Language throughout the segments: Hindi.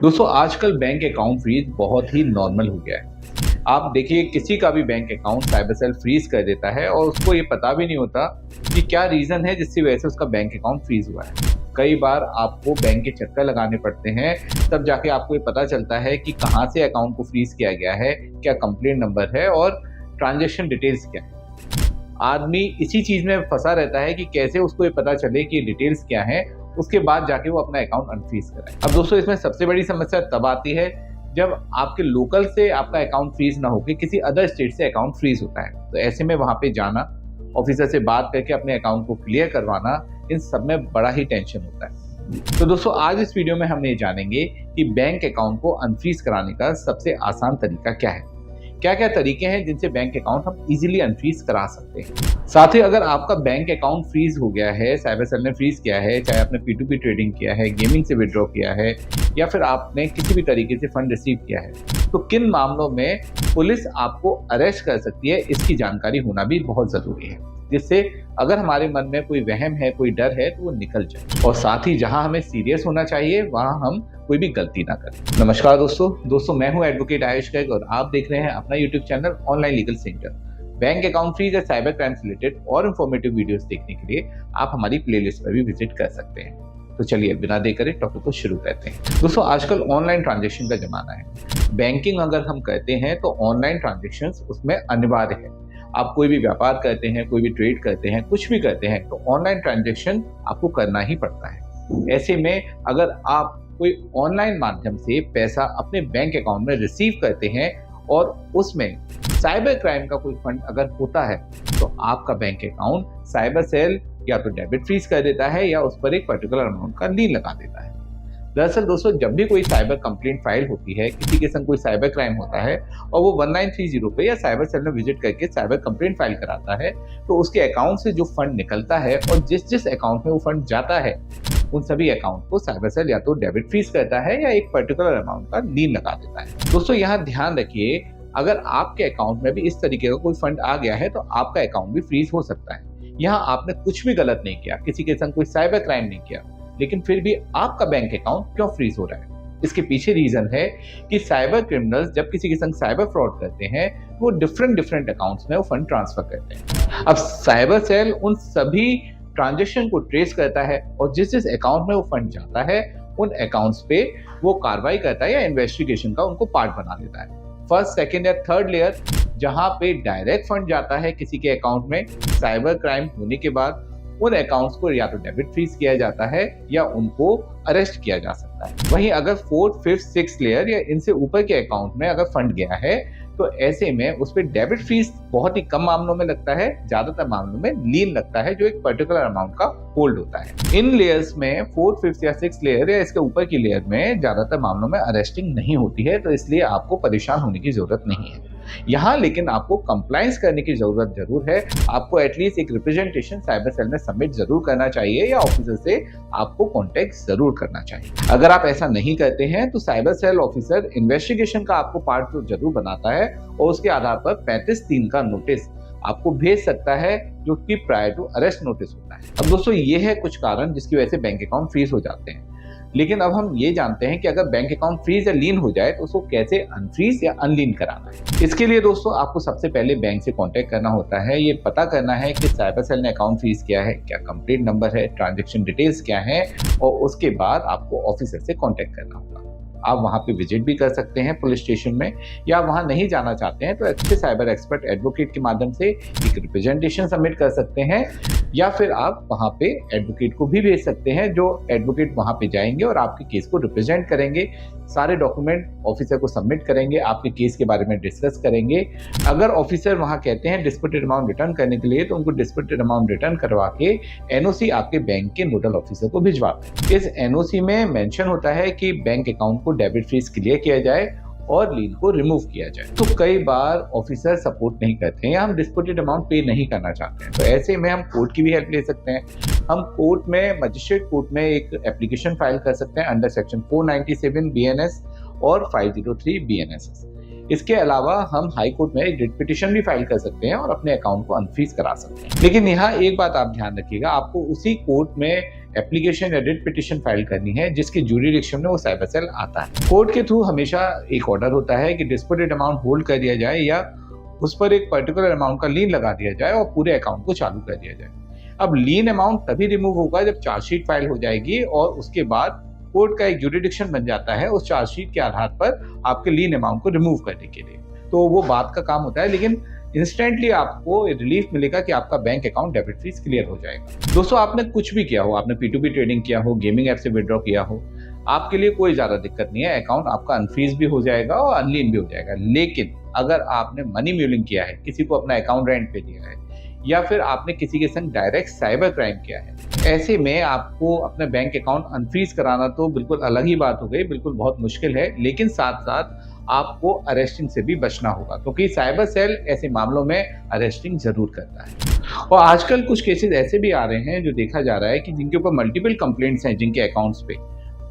दोस्तों आजकल बैंक अकाउंट फ्रीज बहुत ही नॉर्मल हो गया है। आप देखिए किसी का भी bank account cyber cell freeze कर देता है और उसको ये पता भी नहीं होता कि क्या रीजन है जिसकी वजह से उसका बैंक अकाउंट फ्रीज हुआ है। कई बार आपको बैंक के चक्कर लगाने पड़ते हैं, तब जाके आपको ये पता चलता है कि कहाँ से अकाउंट को फ्रीज किया गया है, क्या कंप्लेंट नंबर है और ट्रांजेक्शन डिटेल्स क्या है। आदमी इसी चीज में फंसा रहता है कि कैसे उसको ये पता चले कि डिटेल्स क्या है, उसके बाद जाके वो अपना अकाउंट अनफ्रीज कराए। अब दोस्तों इसमें सबसे बड़ी समस्या तब आती है जब आपके लोकल से आपका अकाउंट फ्रीज ना होकर किसी अदर स्टेट से अकाउंट फ्रीज होता है। तो ऐसे में वहां पे जाना, ऑफिसर से बात करके अपने अकाउंट को क्लियर करवाना, इन सब में बड़ा ही टेंशन होता है। तो दोस्तों आज इस वीडियो में हम ये जानेंगे कि बैंक अकाउंट को अनफ्रीज कराने का सबसे आसान तरीका क्या है, क्या क्या तरीके हैं जिनसे बैंक अकाउंट हम इजीली अनफ्रीज करा सकते हैं। साथ ही अगर आपका बैंक अकाउंट फ्रीज हो गया है, साइबर सेल ने फ्रीज किया है, चाहे आपने P2P ट्रेडिंग किया है, गेमिंग से विड्रॉ किया है या फिर आपने किसी भी तरीके से फंड रिसीव किया है, तो किन मामलों में पुलिस आपको अरेस्ट कर सकती है, इसकी जानकारी होना भी बहुत जरूरी है, जिससे अगर हमारे मन में कोई वहम है, कोई डर है, तो वो निकल जाए। और साथ ही जहां हमें सीरियस होना चाहिए वहां हम कोई भी गलती ना करें। नमस्कार दोस्तों मैं हूं एडवोकेट आयुष गर्ग और आप देख रहे हैं अपना YouTube channel online legal centre. Bank account freeze या साइबर क्राइम से रिलेटेड और इन्फॉर्मेटिव वीडियोस देखने के लिए आप हमारी प्लेलिस्ट पर भी विजिट कर सकते हैं। तो चलिए बिना देर करे टॉपिक को शुरू करते हैं। दोस्तों आजकल ऑनलाइन ट्रांजेक्शन का जमाना है। बैंकिंग अगर हम करते हैं तो ऑनलाइन ट्रांजेक्शन उसमें अनिवार्य है। आप कोई भी व्यापार करते हैं, कोई भी ट्रेड करते हैं, कुछ भी करते हैं, तो ऑनलाइन ट्रांजेक्शन आपको करना ही पड़ता है। ऐसे में अगर आप कोई ऑनलाइन माध्यम से पैसा अपने बैंक अकाउंट में रिसीव करते हैं और उसमें साइबर क्राइम का कोई फंड अगर होता है, तो आपका बैंक अकाउंट साइबर सेल या तो डेबिट फ्रीज कर देता है या उस पर एक पर्टिकुलर अमाउंट का लीन लगा देता है। दरअसल दोस्तों जब भी कोई साइबर कंप्लेंट फाइल होती है, किसी के संग कोई साइबर क्राइम होता है और वो 1930 पे या साइबर सेल में विजिट करके साइबर कंप्लेंट फाइल कराता है, तो उसके अकाउंट से जो फंड निकलता है और जिस जिस अकाउंट में वो फंड जाता है, उन सभी अकाउंट को साइबर सेल या तो डेबिट फ्रीज करता है या एक पर्टिकुलर अमाउंट का लीन लगा देता है। दोस्तों यहाँ ध्यान रखिए, अगर आपके अकाउंट में भी इस तरीके का कोई फंड आ गया है तो आपका अकाउंट भी फ्रीज हो सकता है। यहाँ आपने कुछ भी गलत नहीं किया, किसी के संग कोई साइबर क्राइम नहीं किया, लेकिन फिर भी आपका बैंक अकाउंट क्यों फ्रीज हो रहा है? इसके पीछे रीजन है कि साइबर क्रिमिनल्स जब किसी के संग साइबर फ्रॉड करते हैं, वो डिफरेंट अकाउंट्स में वो फंड ट्रांसफर करते हैं। अब साइबर सेल उन सभी ट्रांजेक्शन को ट्रेस करता है और जिस जिस अकाउंट में वो फंड जाता है, उन अकाउंट्स पे वो कार्रवाई करता है या इन्वेस्टिगेशन का उनको पार्ट बना देता है। फर्स्ट, सेकेंड या थर्ड लेयर जहां पे डायरेक्ट फंड जाता है किसी के अकाउंट में, साइबर क्राइम होने के बाद उन अकाउंट्स को या तो डेबिट फ्रीज किया जाता है या उनको अरेस्ट किया जा सकता है। वहीं अगर फोर्थ, फिफ्थ, सिक्स्थ लेयर या इनसे ऊपर के अकाउंट में अगर फंड गया है, तो ऐसे में उस पर डेबिट फीस बहुत ही कम मामलों में लगता है, ज्यादातर मामलों में लीन लगता है जो एक पर्टिकुलर अमाउंट का होल्ड होता है। इन लेयर्स में फोर्थ, फिफ्थ या सिक्स्थ लेयर या इसके ऊपर की लेयर में ज्यादातर मामलों में अरेस्टिंग नहीं होती है, तो इसलिए आपको परेशान होने की जरूरत नहीं है। यहाँ लेकिन आपको कंप्लायंस करने की जरूरत जरूर है। आपको एटलीस्ट एक रिप्रेजेंटेशन साइबर सेल में सबमिट जरूर करना चाहिए या ऑफिसर से आपको कॉन्टेक्ट जरूर करना चाहिए। अगर आप ऐसा नहीं करते हैं तो साइबर सेल ऑफिसर इन्वेस्टिगेशन का आपको पार्ट तो जरूर बनाता है और उसके आधार पर 35(3) का नोटिस आपको भेज सकता है, जो कि प्रायर टू अरेस्ट नोटिस होता है। अब दोस्तों ये है कुछ कारण जिसकी वजह से बैंक अकाउंट फ्रीज हो जाते हैं। लेकिन अब हम ये जानते हैं कि अगर बैंक अकाउंट फ्रीज या लीन हो जाए तो उसको कैसे अनफ्रीज या अनलीन कराना है। इसके लिए दोस्तों आपको सबसे पहले बैंक से कांटेक्ट करना होता है, ये पता करना है कि साइबर सेल ने अकाउंट फ्रीज किया है, क्या कंप्लेंट नंबर है, ट्रांजेक्शन डिटेल्स क्या है, और उसके बाद आपको ऑफिसर से कांटेक्ट करना होगा। आप वहाँ पे विजिट भी कर सकते हैं पुलिस स्टेशन में, या वहाँ नहीं जाना चाहते हैं तो अच्छे साइबर एक्सपर्ट एडवोकेट के माध्यम से एक रिप्रेजेंटेशन सबमिट कर सकते हैं, या फिर आप वहाँ पे एडवोकेट को भी भेज सकते हैं, जो एडवोकेट वहाँ पे जाएंगे और आपके केस को रिप्रेजेंट करेंगे, सारे डॉक्यूमेंट ऑफिसर को सबमिट करेंगे, आपके केस के बारे में डिस्कस करेंगे। अगर ऑफिसर वहाँ कहते हैं डिस्प्यूटेड अमाउंट रिटर्न करने के लिए, तो उनको डिस्प्यूटेड अमाउंट रिटर्न करवा के एनओसी आपके बैंक के नोडल ऑफिसर को भिजवाते हैं। इस एनओसी में मेंशन होता है कि बैंक अकाउंट को डेबिट फ्रीज क्लियर किया जाए और लीन को रिमूव किया जाए। तो कई बार ऑफिसर सपोर्ट नहीं करते हैं या हम डिस्प्यूटेड अमाउंट पे नहीं करना चाहते हैं, तो ऐसे में हम कोर्ट की भी हेल्प ले सकते हैं। हम कोर्ट में, मजिस्ट्रेट कोर्ट में एक एप्लीकेशन फाइल कर सकते हैं अंडर सेक्शन 497 BNS और 503 BNS। इसके अलावा हम हाई कोर्ट में एक रिट पिटीशन भी फाइल कर सकते हैं और अपने अकाउंट को अनफ्रीज करा सकते हैं। लेकिन यहाँ एक बात आप ध्यान रखिएगा, आपको उसी कोर्ट में एप्लीकेशन या रिट पिटिशन फाइल करनी है जिसके ज्यूरिडिक्शन में वो साइबर सेल आता है। कोर्ट के थ्रू हमेशा एक ऑर्डर होता है कि डिस्प्यूटेड अमाउंट होल्ड कर दिया जाए या उस पर एक पर्टिकुलर अमाउंट का लीन लगा दिया जाए और पूरे अकाउंट को चालू कर दिया जाए। अब लीन अमाउंट तभी रिमूव होगा जब चार्जशीट फाइल हो जाएगी और उसके बाद कोर्ट का एक ज्यूरिडिक्शन बन जाता है उस चार्जशीट के आधार पर आपके लीन अमाउंट को रिमूव करने के लिए। तो वो बात का काम होता है, लेकिन इंस्टेंटली आपको रिलीफ मिलेगा कि आपका bank account debit fees clear हो जाएगा। दोस्तों, आपने कुछ भी किया हो, आपने P2P ट्रेडिंग किया हो, गेमिंग ऐप से विड्रॉ किया हो, आपके लिए कोई ज्यादा दिक्कत नहीं है। अकाउंट आपका अनफ्रीज भी हो जाएगा और अनलीन भी हो जाएगा। लेकिन अगर आपने मनी म्यूलिंग किया है, किसी को अपना अकाउंट रेंट पे दिया है या फिर आपने किसी के संग डायरेक्ट साइबर क्राइम किया है, ऐसे में आपको अपना बैंक अकाउंट अनफ्रीज कराना तो बिल्कुल अलग ही बात हो गई, बिल्कुल बहुत मुश्किल है। लेकिन साथ साथ आपको अरेस्टिंग से भी बचना होगा, क्योंकि साइबर सेल ऐसे मामलों में अरेस्टिंग जरूर करता है। और आजकल कुछ केसेस ऐसे भी आ रहे हैं जो देखा जा रहा है कि जिनके ऊपर मल्टीपल कंप्लेंट्स हैं जिनके अकाउंट्स पे,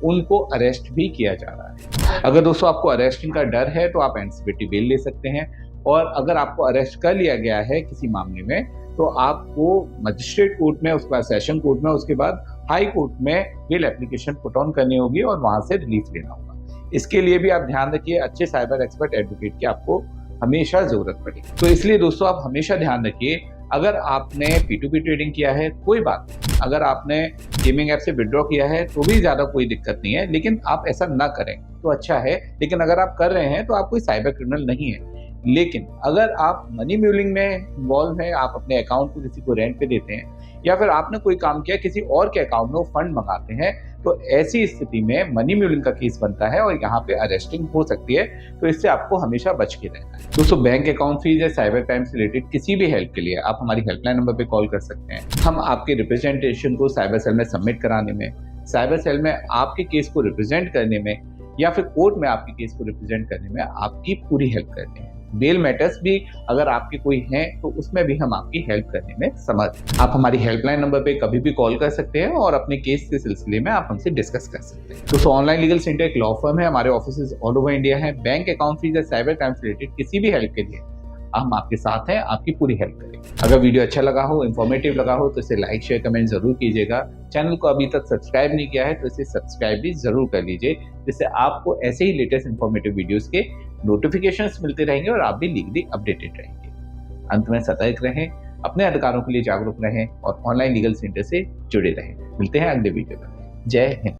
उनको अरेस्ट भी किया जा रहा है। अगर दोस्तों आपको अरेस्टिंग का डर है तो आप एंटिसिपेटरी बेल ले सकते हैं, और अगर आपको अरेस्ट कर लिया गया है किसी मामले में तो आपको मजिस्ट्रेट कोर्ट में, उसके बाद सेशन कोर्ट में, उसके बाद हाई कोर्ट में बेल एप्लीकेशन पुट ऑन करनी होगी और वहां से रिलीफ लेना होगा। इसके लिए भी आप ध्यान रखिए, अच्छे साइबर एक्सपर्ट एडवोकेट की आपको हमेशा जरूरत पड़ेगी। तो इसलिए दोस्तों आप हमेशा ध्यान रखिए, अगर आपने P2P ट्रेडिंग किया है कोई बात नहीं, अगर आपने गेमिंग ऐप से विड्रॉ किया है तो भी ज्यादा कोई दिक्कत नहीं है, लेकिन आप ऐसा ना करें तो अच्छा है। लेकिन अगर आप कर रहे हैं तो आप कोई साइबर क्रिमिनल नहीं है। लेकिन अगर आप मनी म्यूलिंग में इन्वॉल्व हैं, आप अपने अकाउंट को किसी को रेंट पे देते हैं या फिर आपने कोई काम किया किसी और के अकाउंट में वो फंड मंगाते हैं, तो ऐसी स्थिति में मनी म्यूलिंग का केस बनता है और यहाँ पे अरेस्टिंग हो सकती है। तो इससे आपको हमेशा बच के रहना है। दोस्तों, बैंक अकाउंट फीस या साइबर क्राइम से रिलेटेड किसी भी हेल्प के लिए आप हमारी हेल्पलाइन नंबर पे कॉल कर सकते हैं। हम आपके रिप्रेजेंटेशन को साइबर सेल में सबमिट कराने में, साइबर सेल में आपके केस को रिप्रेजेंट करने में या फिर कोर्ट में आपके केस को रिप्रेजेंट करने में आपकी पूरी हेल्प करते हैं। बेल मैटर्स भी अगर आपके कोई हैं तो उसमें भी हम आपकी हेल्प करने में समर्थ। आप हमारी हेल्पलाइन नंबर पे कभी भी कॉल कर सकते हैं और अपने केस के सिलसिले में आप हमसे डिस्कस कर सकते हैं। तो ऑनलाइन लीगल सेंटर एक लॉ फर्म है, हमारे ऑफिसेज ऑल ओवर इंडिया है। बैंक अकाउंट फीस या साइबर क्राइम से रिलेटेड किसी भी हेल्प के लिए हम आपके साथ हैं, आपकी पूरी हेल्प करेंगे। अगर वीडियो अच्छा लगा हो, इन्फॉर्मेटिव लगा हो तो इसे लाइक शेयर कमेंट जरूर कीजिएगा। चैनल को अभी तक सब्सक्राइब नहीं किया है तो इसे सब्सक्राइब भी जरूर कर लीजिए, जिससे आपको ऐसे ही लेटेस्ट इन्फॉर्मेटिव वीडियोस के नोटिफिकेशंस मिलते रहेंगे और आप भी लीगली अपडेटेड रहेंगे। अंत में सतर्क रहें, अपने अधिकारों के लिए जागरूक रहें और ऑनलाइन लीगल सेंटर से जुड़े रहें। मिलते हैं अगले वीडियो में। जय हिंद।